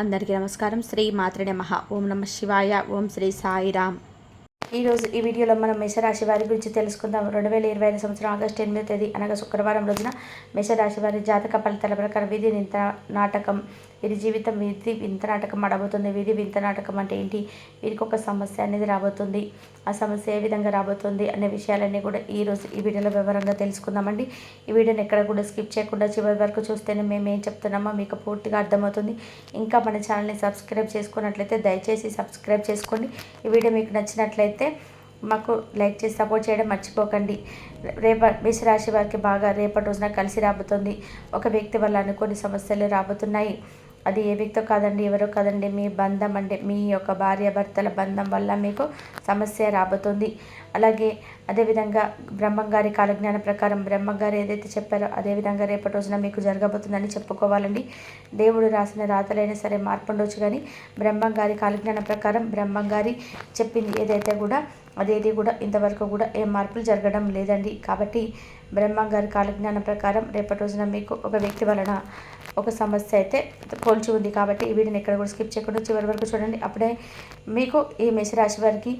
అందరికీ నమస్కారం. శ్రీ మాత్రే నమః. ఓం నమః శివాయ. ఓం శ్రీ సాయిరామ్. ఈరోజు ఈ వీడియోలో మనం మేషరాశి వారి గురించి తెలుసుకుందాం. 2025 సంవత్సరం ఆగస్టు 8వ తేదీ అనగా శుక్రవారం రోజున మేషరాశి వారి జాతక ఫలితాల ప్రకారం విధి వింత నాటకం, వీరి జీవితం విధి వింత నాటకం ఆడబోతుంది. విధి వింత నాటకం అంటే ఏంటి, వీరికి ఒక సమస్య అనేది రాబోతుంది. ఆ సమస్య ఏ విధంగా రాబోతుంది అనే విషయాలన్నీ కూడా ఈరోజు ఈ వీడియోలో వివరంగా తెలుసుకుందామండి. ఈ వీడియోని ఎక్కడ కూడా స్కిప్ చేయకుండా చివరి వరకు చూస్తేనే మేము ఏం చెప్తున్నామో మీకు పూర్తిగా అర్థమవుతుంది. ఇంకా మన ఛానల్ని సబ్స్క్రైబ్ చేసుకున్నట్లయితే దయచేసి సబ్స్క్రైబ్ చేసుకోండి. ఈ వీడియో మీకు నచ్చినట్లయితే మాకు లైక్ చేసి సపోర్ట్ చేయడం మర్చిపోకండి. మేషరాశి వారికి బాగా రేపటి రోజున కలిసి రాబోతుంది. ఒక వ్యక్తి వల్ల అనుకోని సమస్యలు రాబోతున్నాయి. అది ఏ వ్యక్తో కాదండి, ఎవరో కాదండి, మీ బంధం అంటే మీ యొక్క భార్యాభర్తల బంధం వల్ల మీకు సమస్య రాబోతుంది. అలాగే అదేవిధంగా బ్రహ్మంగారి కాలజ్ఞానం ప్రకారం బ్రహ్మంగారు ఏదైతే చెప్పారో అదేవిధంగా రేపటి రోజున మీకు జరగబోతుందని చెప్పుకోవాలండి. దేవుడు రాసిన రాతలైనా సరే మార్పు ఉండొచ్చు, కానీ బ్రహ్మంగారి కాలజ్ఞానం ప్రకారం బ్రహ్మంగారి చెప్పింది ఏదైతే కూడా అదేది కూడా ఇంతవరకు కూడా ఏ మార్పులు జరగడం లేదండి. కాబట్టి బ్రహ్మంగారి కాలజ్ఞానం ప్రకారం రేపటి రోజున మీకు ఒక వ్యక్తి వలన ఒక సమస్య అయితే పోల్చి ఉంది. కాబట్టి ఈ వీడియోని ఎక్కడ కూడా స్కిప్ చేయకుండా చివరి వరకు చూడండి. అప్పుడే మీకు ఈ మేషరాశి వారికి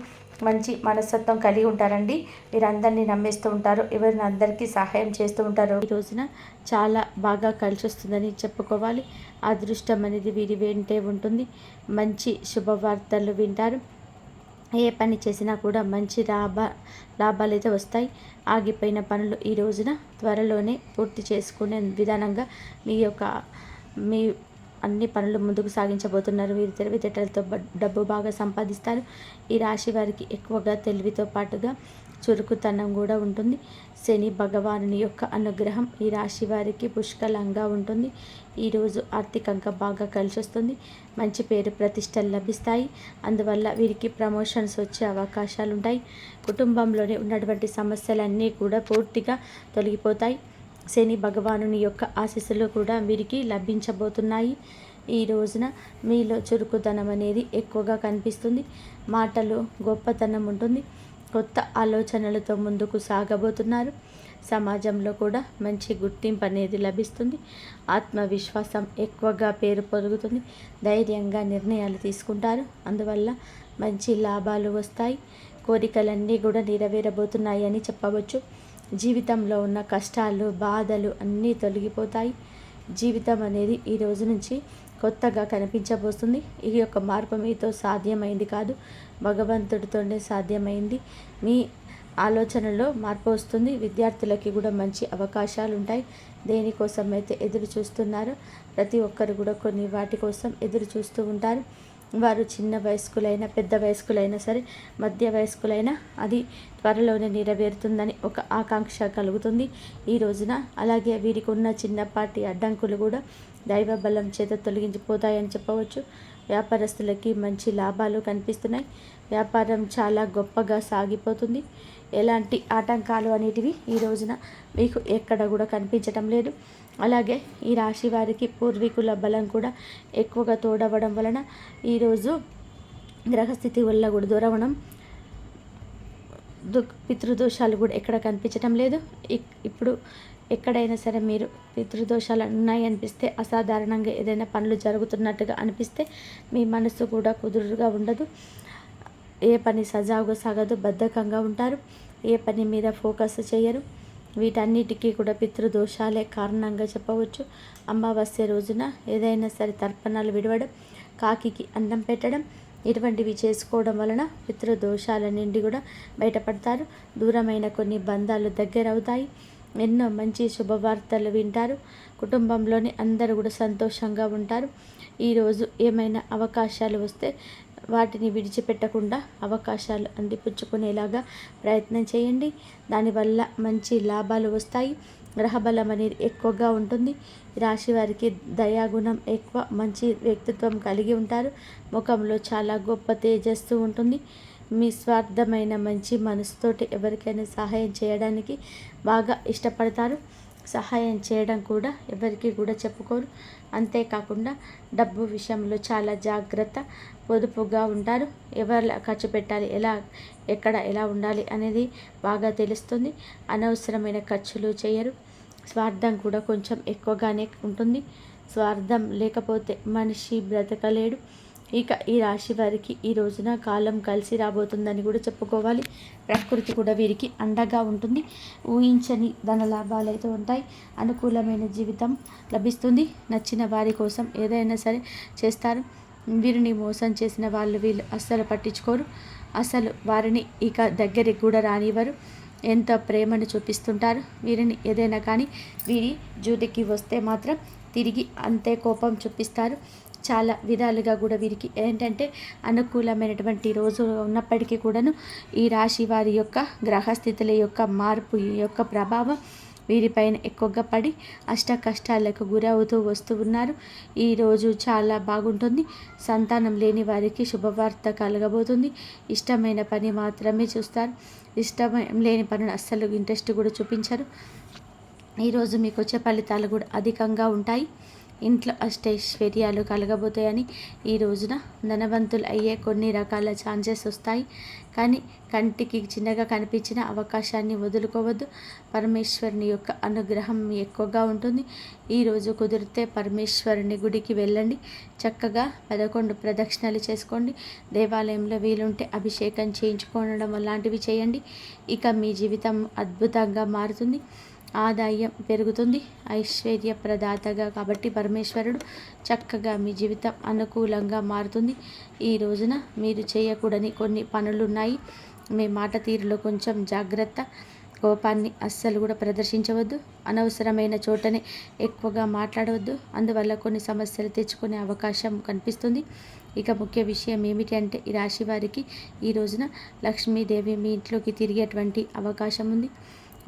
మంచి మనస్తత్వం కలిగి ఉంటారండి. వీరందరినీ నమ్మేస్తూ ఉంటారు, ఎవరిని అందరికీ సహాయం చేస్తూ ఉంటారు. ఈ రోజున చాలా బాగా కలిసి వస్తుందని చెప్పుకోవాలి. అదృష్టం అనేది వీరి వెంటే ఉంటుంది. మంచి శుభవార్తలు వింటారు. ఏ పని చేసినా కూడా మంచి లాభాలు అయితే వస్తాయి. ఆగిపోయిన పనులు ఈ రోజున త్వరలోనే పూర్తి చేసుకునే విధానంగా మీ అన్ని పనులు ముందుకు సాగించబోతున్నారు. వీరు తెలివితేటలతో డబ్బు బాగా సంపాదిస్తారు. ఈ రాశి వారికి ఎక్కువగా తెలివితో పాటుగా చురుకుతనం కూడా ఉంటుంది. శని భగవానుని యొక్క అనుగ్రహం ఈ రాశి వారికి పుష్కలంగా ఉంటుంది. ఈరోజు ఆర్థికంగా బాగా కలిసి వస్తుంది. మంచి పేరు ప్రతిష్టలు లభిస్తాయి. అందువల్ల వీరికి ప్రమోషన్స్ వచ్చే అవకాశాలు ఉంటాయి. కుటుంబంలోనే ఉన్నటువంటి సమస్యలన్నీ కూడా పూర్తిగా తొలగిపోతాయి. శని భగవానుని యొక్క ఆశీస్సులు కూడా వీరికి లభించబోతున్నాయి. ఈ రోజున మీలో చురుకుతనం అనేది ఎక్కువగా కనిపిస్తుంది. మాటలు గొప్పతనం ఉంటుంది. కొత్త ఆలోచనలతో ముందుకు సాగబోతున్నారు. సమాజంలో కూడా మంచి గుర్తింపు అనేది లభిస్తుంది. ఆత్మవిశ్వాసం ఎక్కువగా పేరు పొందుతుంది. ధైర్యంగా నిర్ణయాలు తీసుకుంటారు. అందువల్ల మంచి లాభాలు వస్తాయి. కోరికలన్నీ కూడా నెరవేరబోతున్నాయి అని చెప్పవచ్చు. జీవితంలో ఉన్న కష్టాలు బాధలు అన్నీ తొలగిపోతాయి. జీవితం అనేది ఈ రోజు నుంచి కొత్తగా కనిపించబోతుంది. ఈ యొక్క మార్పు మీతో సాధ్యమైంది కాదు, భగవంతుడితోనే సాధ్యమైంది. మీ ఆలోచనలో మార్పు వస్తుంది. విద్యార్థులకి కూడా మంచి అవకాశాలు ఉంటాయి. దేనికోసం అయితే ఎదురు చూస్తున్నారో ప్రతి ఒక్కరు కూడా కొన్ని వాటి కోసం ఎదురు చూస్తూ ఉంటారు. వారు చిన్న వయస్కులైనా పెద్ద వయస్కులైనా సరే మధ్య వయస్కులైనా అది త్వరలోనే నెరవేరుతుందని ఒక ఆకాంక్ష కలుగుతుంది ఈ రోజున. అలాగే వీరికి ఉన్న చిన్నపాటి అడ్డంకులు కూడా దైవ బలం చేత తొలగించిపోతాయని చెప్పవచ్చు. వ్యాపారస్తులకి మంచి లాభాలు కనిపిస్తున్నాయి. వ్యాపారం చాలా గొప్పగా సాగిపోతుంది. ఎలాంటి ఆటంకాలు అనేటివి ఈ రోజున మీకు ఎక్కడ కూడా కనిపించటం లేదు. అలాగే ఈ రాశి వారికి పూర్వీకుల బలం కూడా ఎక్కువగా తోడవడం వలన ఈరోజు గ్రహస్థితి వల్ల కూడా దూరవడం, పితృదోషాలు కూడా ఎక్కడ కనిపించటం లేదు. ఇప్పుడు ఎక్కడైనా సరే మీరు పితృదోషాలు ఉన్నాయి అనిపిస్తే, అసాధారణంగా ఏదైనా పనులు జరుగుతున్నట్టుగా అనిపిస్తే మీ మనసు కూడా కుదురుగా ఉండదు. ఏ పని సజావుగా సాగదు, బద్ధకంగా ఉంటారు. ఏ పని మీద ఫోకస్ చేయరు. వీటన్నిటికీ కూడా పితృదోషాలే కారణంగా చెప్పవచ్చు. అమావాస్య రోజున ఏదైనా సరే తర్పణాలు విడవడం, కాకికి అన్నం పెట్టడం ఇటువంటివి చేసుకోవడం వలన పితృదోషాల నుండి కూడా బయటపడతారు. దూరమైన కొన్ని బంధాలు దగ్గరవుతాయి. ఎన్నో మంచి శుభవార్తలు వింటారు. కుటుంబంలోని అందరూ కూడా సంతోషంగా ఉంటారు. ఈరోజు ఏమైనా అవకాశాలు వస్తే వాటిని విడిచిపెట్టకుండా అవకాశాలు అందిపుచ్చుకునేలాగా ప్రయత్నం చేయండి. దానివల్ల మంచి లాభాలు వస్తాయి. గ్రహబలం అనేది ఎక్కువగా ఉంటుంది. రాశి వారికి దయాగుణం ఎక్కువ, మంచి వ్యక్తిత్వం కలిగి ఉంటారు. ముఖంలో చాలా గొప్ప తేజస్సు ఉంటుంది. మీ స్వార్థమైన మంచి మనసుతోటి ఎవరికైనా సహాయం చేయడానికి బాగా ఇష్టపడతారు. సహాయం చేయడం కూడా ఎవరికి కూడా చెప్పుకోరు. అంతేకాకుండా డబ్బు విషయంలో చాలా జాగ్రత్త, పొదుపుగా ఉంటారు. ఎవరు ఖర్చు పెట్టాలి, ఎలా ఉండాలి అనేది బాగా తెలుస్తుంది. అనవసరమైన ఖర్చులు చేయరు. స్వార్థం కూడా కొంచెం ఎక్కువగానే ఉంటుంది. స్వార్థం లేకపోతే మనిషి బ్రతకలేడు. ఇక ఈ రాశి వారికి ఈ రోజున కాలం కలిసి రాబోతుందని కూడా చెప్పుకోవాలి. ప్రకృతి కూడా వీరికి అండగా ఉంటుంది. ఊహించని ధన లాభాలు అయితే ఉంటాయి. అనుకూలమైన జీవితం లభిస్తుంది. నచ్చిన వారి కోసం ఏదైనా సరే చేస్తారు. వీరిని మోసం చేసిన వీళ్ళు అస్సలు పట్టించుకోరు. అసలు వారిని ఇక దగ్గరికి కూడా రానివ్వరు. ఎంత ప్రేమను చూపిస్తుంటారు. వీరిని ఏదైనా కానీ వీరి జూటికి వస్తే మాత్రం తిరిగి అంతే కోపం చూపిస్తారు. చాలా విధాలుగా కూడా వీరికి ఏంటంటే అనుకూలమైనటువంటి రోజు ఉన్నప్పటికీ కూడాను ఈ రాశి వారి యొక్క గ్రహస్థితుల యొక్క మార్పు యొక్క ప్రభావం వీరిపైన ఎక్కువగా పడి అష్ట కష్టాలకు గురవుతూ వస్తూ ఉన్నారు. ఈరోజు చాలా బాగుంటుంది. సంతానం లేని వారికి శుభవార్త కలగబోతుంది. ఇష్టమైన పని మాత్రమే చూస్తారు. ఇష్టం లేని పనులు అస్సలు ఇంట్రెస్ట్ కూడా చూపించరు. ఈరోజు మీకు వచ్చే ఫలితాలు కూడా అధికంగా ఉంటాయి. ఇంట్లో అష్టైశ్వర్యాలు కలగబోతాయని ఈ రోజున ధనవంతులు అయ్యే కొన్ని రకాల ఛాన్సెస్ వస్తాయి. కానీ కంటికి చిన్నగా కనిపించిన అవకాశాన్ని వదులుకోవద్దు. పరమేశ్వరుని యొక్క అనుగ్రహం ఎక్కువగా ఉంటుంది. ఈరోజు కుదిరితే పరమేశ్వరుని గుడికి వెళ్ళండి. చక్కగా 11 ప్రదక్షిణలు చేసుకోండి. దేవాలయంలో వీలుంటే అభిషేకం చేయించుకోవడం లాంటివి చేయండి. ఇక మీ జీవితం అద్భుతంగా మారుతుంది. ఆదాయం పెరుగుతుంది. ఐశ్వర్య ప్రదాతగా కాబట్టి పరమేశ్వరుడు చక్కగా మీ జీవితం అనుకూలంగా మారుతుంది. ఈ రోజున మీరు చేయకూడని కొన్ని పనులు ఉన్నాయి. మీ మాట తీరులో కొంచెం జాగ్రత్త. కోపాన్ని అస్సలు కూడా ప్రదర్శించవద్దు. అనవసరమైన చోటనే ఎక్కువగా మాట్లాడవద్దు. అందువల్ల కొన్ని సమస్యలు తెచ్చుకునే అవకాశం కనిపిస్తుంది. ఇక ముఖ్య విషయం ఏమిటి అంటే ఈ రాశి వారికి ఈ రోజున లక్ష్మీదేవి మీ ఇంట్లోకి తిరిగేటువంటి అవకాశం ఉంది.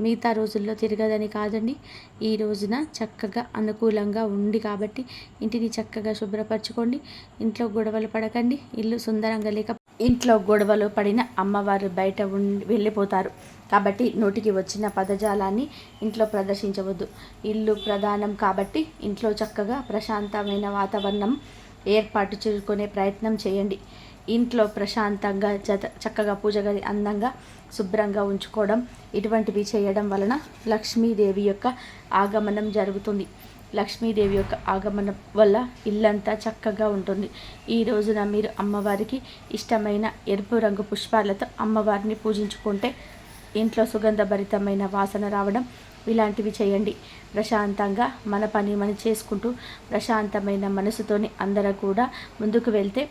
మిగతా రోజుల్లో తిరగదని కాదండి. ఈ రోజున చక్కగా అనుకూలంగా ఉంది కాబట్టి ఇంటిని చక్కగా శుభ్రపరచుకోండి. ఇంట్లో గొడవలు పడకండి. ఇల్లు సుందరంగా లేక ఇంట్లో గొడవలు పడిన అమ్మవారు బయట వెళ్ళిపోతారు. కాబట్టి నోటికి వచ్చిన పదజాలాన్ని ఇంట్లో ప్రదర్శించవద్దు. ఇల్లు ప్రధానం కాబట్టి ఇంట్లో చక్కగా ప్రశాంతమైన వాతావరణం ఏర్పాటు చేసుకునే ప్రయత్నం చేయండి. ఇంట్లో ప్రశాంతంగా చక్కగా పూజ గది అందంగా శుభ్రంగా ఉంచుకోవడం ఇటువంటివి చేయడం వలన లక్ష్మీదేవి యొక్క ఆగమనం జరుగుతుంది. లక్ష్మీదేవి యొక్క ఆగమనం వల్ల ఇల్లంతా చక్కగా ఉంటుంది. ఈ రోజున మీరు అమ్మవారికి ఇష్టమైన ఎరుపు రంగు పుష్పాలతో అమ్మవారిని పూజించుకుంటే ఇంట్లో సుగంధభరితమైన వాసన రావడం ఇలాంటివి చేయండి. ప్రశాంతంగా మన పని మనం చేసుకుంటూ ప్రశాంతమైన మనసుతోని అందరూ కూడా ముందుకు వెళ్తే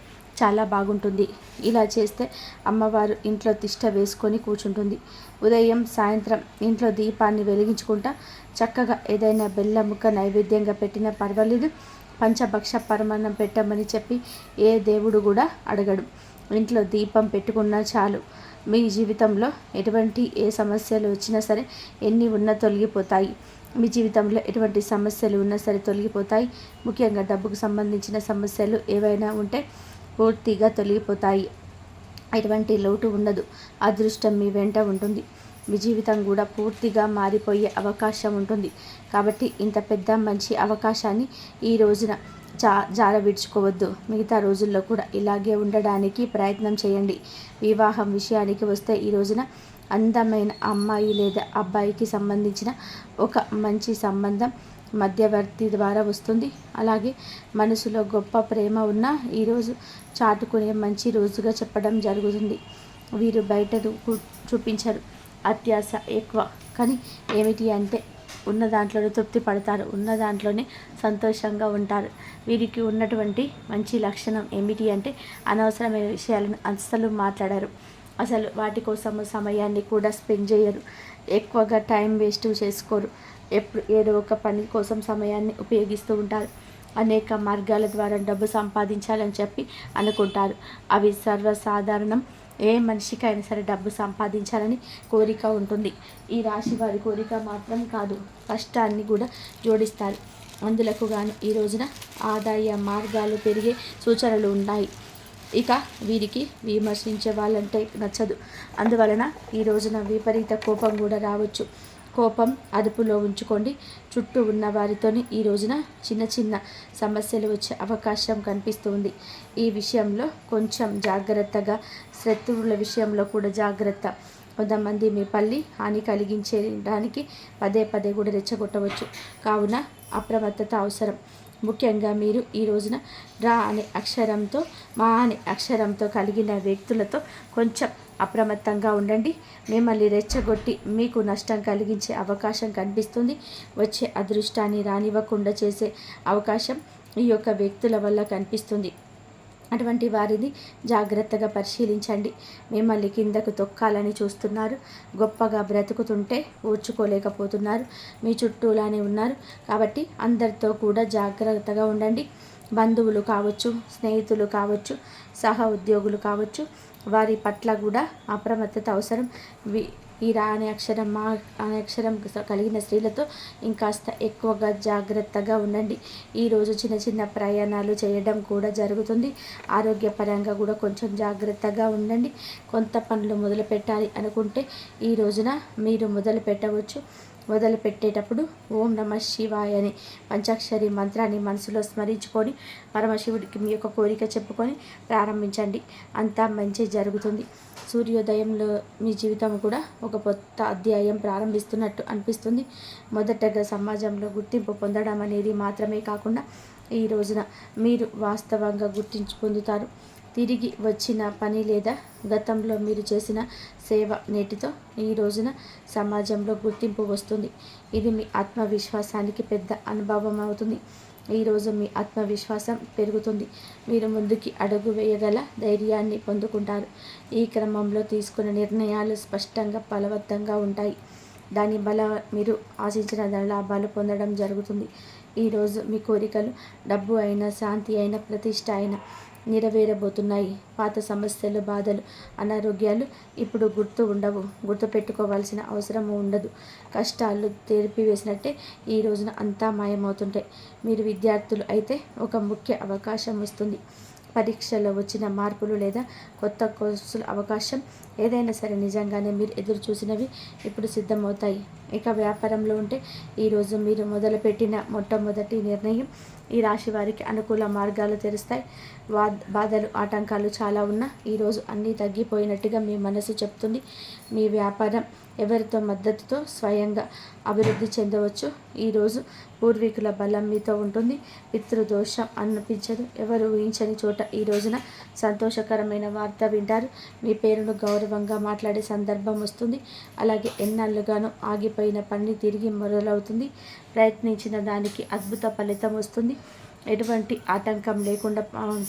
చాలా బాగుంటుంది. ఇలా చేస్తే అమ్మవారు ఇంట్లో తిష్ట వేసుకొని కూర్చుంటుంది. ఉదయం సాయంత్రం ఇంట్లో దీపాన్ని వెలిగించుకుంటా చక్కగా ఏదైనా బెల్లం ముక్క నైవేద్యంగా పెట్టినా పర్వాలేదు. పంచభక్ష పరమాన్నం పెట్టమని చెప్పి ఏ దేవుడు కూడా అడగడు. ఇంట్లో దీపం పెట్టుకున్నా చాలు. మీ జీవితంలో ఎటువంటి ఏ సమస్యలు వచ్చినా సరే ఎన్ని ఉన్నా తొలగిపోతాయి. మీ జీవితంలో ఎటువంటి సమస్యలు ఉన్నా సరే తొలగిపోతాయి. ముఖ్యంగా డబ్బుకు సంబంధించిన సమస్యలు ఏవైనా ఉంటే పూర్తిగా తొలగిపోతాయి. ఎటువంటి లోటు ఉండదు. అదృష్టం మీ వెంట ఉంటుంది. మీ జీవితం కూడా పూర్తిగా మారిపోయే అవకాశం ఉంటుంది. కాబట్టి ఇంత పెద్ద మంచి అవకాశాన్ని ఈ రోజున జారవిడ్చుకోవద్దు. మిగతా రోజుల్లో కూడా ఇలాగే ఉండడానికి ప్రయత్నం చేయండి. వివాహం విషయానికి వస్తే ఈ రోజున అందమైన అమ్మాయి లేదా అబ్బాయికి సంబంధించిన ఒక మంచి సంబంధం మధ్యవర్తి ద్వారా వస్తుంది. అలాగే మనసులో గొప్ప ప్రేమ ఉన్న ఈరోజు చాటుకునే మంచి రోజుగా చెప్పడం జరుగుతుంది. వీరు బయట చూపించరు. అత్యాశ ఎక్కువ. కానీ ఏమిటి అంటే ఉన్న దాంట్లోనే తృప్తి పడతారు. ఉన్న దాంట్లోనే సంతోషంగా ఉంటారు. వీరికి ఉన్నటువంటి మంచి లక్షణం ఏమిటి అంటే అనవసరమైన విషయాలను అస్సలు మాట్లాడరు. అసలు వాటి కోసం సమయాన్ని కూడా స్పెండ్ చేయరు. ఎక్కువగా టైం వేస్ట్ చేసుకోరు. ఎప్పుడు ఏదో ఒక పని కోసం సమయాన్ని ఉపయోగిస్తూ ఉంటారు. అనేక మార్గాల ద్వారా డబ్బు సంపాదించాలని చెప్పి అనుకుంటారు. అవి సర్వసాధారణం. ఏ మనిషికైనా సరే డబ్బు సంపాదించాలని కోరిక ఉంటుంది. ఈ రాశి వారి కోరిక మాత్రం కాదు, కష్టాన్ని కూడా జోడిస్తారు. అందులకు గాను ఈ రోజున ఆదాయ మార్గాలు పెరిగే సూచనలు ఉన్నాయి. ఇక వీరికి విమర్శించే వాళ్ళంటే నచ్చదు. అందువలన ఈ రోజున విపరీత కోపం కూడా రావచ్చు. కోపం అదుపులో ఉంచుకోండి. చుట్టూ ఉన్న వారితోని ఈ రోజున చిన్న చిన్న సమస్యలు వచ్చే అవకాశం కనిపిస్తుంది. ఈ విషయంలో కొంచెం జాగ్రత్తగా, శత్రువుల విషయంలో కూడా జాగ్రత్త. కొంతమంది మీ హాని కలిగించడానికి పదే పదే కూడా రెచ్చగొట్టవచ్చు. కావున అప్రమత్తత అవసరం. ముఖ్యంగా మీరు ఈ రోజున రా అనే అక్షరంతో, మా అనే అక్షరంతో కలిగిన వ్యక్తులతో కొంచెం అప్రమత్తంగా ఉండండి. మిమ్మల్ని రెచ్చగొట్టి మీకు నష్టం కలిగించే అవకాశం కనిపిస్తుంది. వచ్చే అదృష్టాన్ని రానివ్వకుండా చేసే అవకాశం ఈ యొక్క వ్యక్తుల వల్ల కనిపిస్తుంది. అటువంటి వారిని జాగ్రత్తగా పరిశీలించండి. మిమ్మల్ని కిందకు తొక్కాలని చూస్తున్నారు. గొప్పగా బ్రతుకుతుంటే ఓర్చుకోలేకపోతున్నారు. మీ చుట్టూలానే ఉన్నారు. కాబట్టి అందరితో కూడా జాగ్రత్తగా ఉండండి. బంధువులు కావచ్చు, స్నేహితులు కావచ్చు, సహ ఉద్యోగులు కావచ్చు, వారి పట్ల కూడా అప్రమత్తత అవసరం. ఈ రా అనే అక్షరం, మా అనే అక్షరం కలిగిన స్త్రీలతో ఇంకాస్త ఎక్కువగా జాగ్రత్తగా ఉండండి. ఈరోజు చిన్న చిన్న ప్రయాణాలు చేయడం కూడా జరుగుతుంది. ఆరోగ్యపరంగా కూడా కొంచెం జాగ్రత్తగా ఉండండి. కొంత పనులు మొదలు పెట్టాలి అనుకుంటే ఈ రోజున మీరు మొదలు పెట్టవచ్చు. మొదలు పెట్టేటప్పుడు ఓం నమ శివాయ అని పంచాక్షరి మంత్రాన్ని మనసులో స్మరించుకొని పరమశివుడికి మీ యొక్క కోరిక చెప్పుకొని ప్రారంభించండి. అంతా మంచి జరుగుతుంది. సూర్యోదయంలో మీ జీవితం కూడా ఒక కొత్త అధ్యాయం ప్రారంభిస్తున్నట్టు అనిపిస్తుంది. మొదటగా సమాజంలో గుర్తింపు పొందడం అనేది మాత్రమే కాకుండా ఈ రోజున మీరు వాస్తవంగా గుర్తింపు పొందుతారు. తిరిగి వచ్చిన పని లేదా గతంలో మీరు చేసిన సేవ నేటితో ఈ రోజున సమాజంలో గుర్తింపు వస్తుంది. ఇది మీ ఆత్మవిశ్వాసానికి పెద్ద అనుభవం అవుతుంది. ఈరోజు మీ ఆత్మవిశ్వాసం పెరుగుతుంది. మీరు ముందుకి అడుగు వేయగల ధైర్యాన్ని పొందుకుంటారు. ఈ క్రమంలో తీసుకున్న నిర్ణయాలు స్పష్టంగా బలవంతంగా ఉంటాయి. దాని బల మీరు ఆశించిన లాభాలు పొందడం జరుగుతుంది. ఈరోజు మీ కోరికలు డబ్బు అయినా, శాంతి అయినా, ప్రతిష్ట అయినా నెరవేరబోతున్నాయి. పాత సమస్యలు, బాధలు, అనారోగ్యాలు ఇప్పుడు గుర్తు పెట్టుకోవాల్సిన అవసరం ఉండదు. కష్టాలు తెరిపివేసినట్టే ఈ రోజున అంతా మాయమవుతుంటాయి. మీరు విద్యార్థులు అయితే ఒక ముఖ్య అవకాశం వస్తుంది. పరీక్షలో వచ్చిన మార్పులు లేదా కొత్త కోర్సుల అవకాశం ఏదైనా సరే నిజంగానే మీరు ఎదురు చూసినవి ఇప్పుడు సిద్ధమవుతాయి. ఇక వ్యాపారంలో ఉంటే ఈరోజు మీరు మొదలుపెట్టిన మొట్టమొదటి నిర్ణయం ఈ రాశి వారికి అనుకూల మార్గాలు తెరుస్తాయి. బాధలు, ఆటంకాలు చాలా ఉన్నా ఈరోజు అన్నీ తగ్గిపోయినట్టుగా మీ మనసు చెప్తుంది. మీ వ్యాపారం ఎవరితో మద్దతుతో స్వయంగా అభివృద్ధి చెందవచ్చు. ఈరోజు పూర్వీకుల బలం మీతో ఉంటుంది. పితృదోషం అనిపించదు. ఎవరు ఊహించని చోట ఈ రోజున సంతోషకరమైన వార్త వింటారు. మీ పేరును గౌరవంగా మాట్లాడే సందర్భం వస్తుంది. అలాగే ఎన్నాళ్ళుగానో ఆగిపోయిన పని తిరిగి మొదలవుతుంది. ప్రయత్నించిన దానికి అద్భుత ఫలితం వస్తుంది. ఎటువంటి ఆటంకం లేకుండా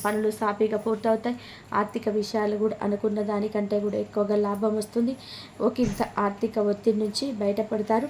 పనులు సాఫీగా పూర్తవుతాయి. ఆర్థిక విషయాలు కూడా అనుకున్న దానికంటే కూడా ఎక్కువగా లాభం వస్తుంది. ఒకంత ఆర్థిక ఒత్తిడి నుంచి బయటపడతారు.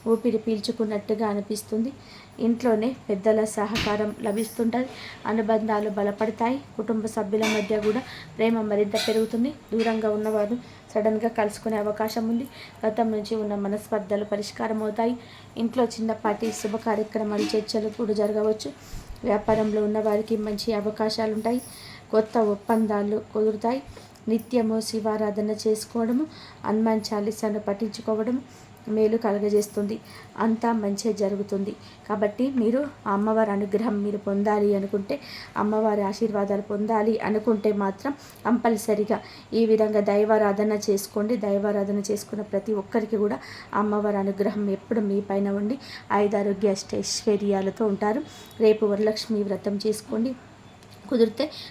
ఊపిరి పీల్చుకున్నట్టుగా అనిపిస్తుంది. ఇంట్లోనే పెద్దల సహకారం లభిస్తుంటుంది. అనుబంధాలు బలపడతాయి. కుటుంబ సభ్యుల మధ్య కూడా ప్రేమ మరింత పెరుగుతుంది. దూరంగా ఉన్నవారు సడన్గా కలుసుకునే అవకాశం ఉంది. గతం నుంచి ఉన్న మనస్పర్ధలు పరిష్కారం అవుతాయి. ఇంట్లో చిన్నపాటి శుభ కార్యక్రమాలు, చర్చలు కూడా జరగవచ్చు. వ్యాపారంలో ఉన్నవారికి మంచి అవకాశాలు ఉంటాయి. కొత్త ఒప్పందాలు కుదురుతాయి. నిత్యము శివారాధన చేసుకోవడము, హనుమాన్ చాలీసాను పఠించుకోవడము మేలు కలగజేస్తుంది. అంతా మంచి జరుగుతుంది. కాబట్టి మీరు ఆ అమ్మవారి అనుగ్రహం మీరు పొందాలి అనుకుంటే, అమ్మవారి ఆశీర్వాదాలు పొందాలి అనుకుంటే మాత్రం కంపల్సరిగా ఈ విధంగా దైవారాధన చేసుకోండి. దైవారాధన చేసుకున్న ప్రతి ఒక్కరికి కూడా అమ్మవారి అనుగ్రహం ఎప్పుడు మీ పైన ఉండి ఆయుధారోగ్య ఐశ్వర్యాలతో ఉంటారు. రేపు వరలక్ష్మి వ్రతం చేసుకోండి.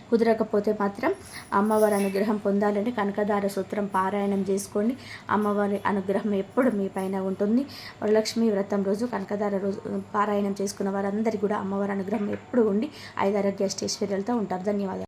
కుదరకపోతే మాత్రం అమ్మవారి అనుగ్రహం పొందాలంటే కనకదార సూత్రం పారాయణం చేసుకోండి. అమ్మవారి అనుగ్రహం ఎప్పుడు మీ పైన ఉంటుంది. వరలక్ష్మి వ్రతం రోజు కనకదార రోజు పారాయణం చేసుకున్న వారందరికీ కూడా అమ్మవారి అనుగ్రహం ఎప్పుడు ఉండి ఐదారోగ్య ఐశ్వర్యాలతో ఉంటారు. ధన్యవాదాలు.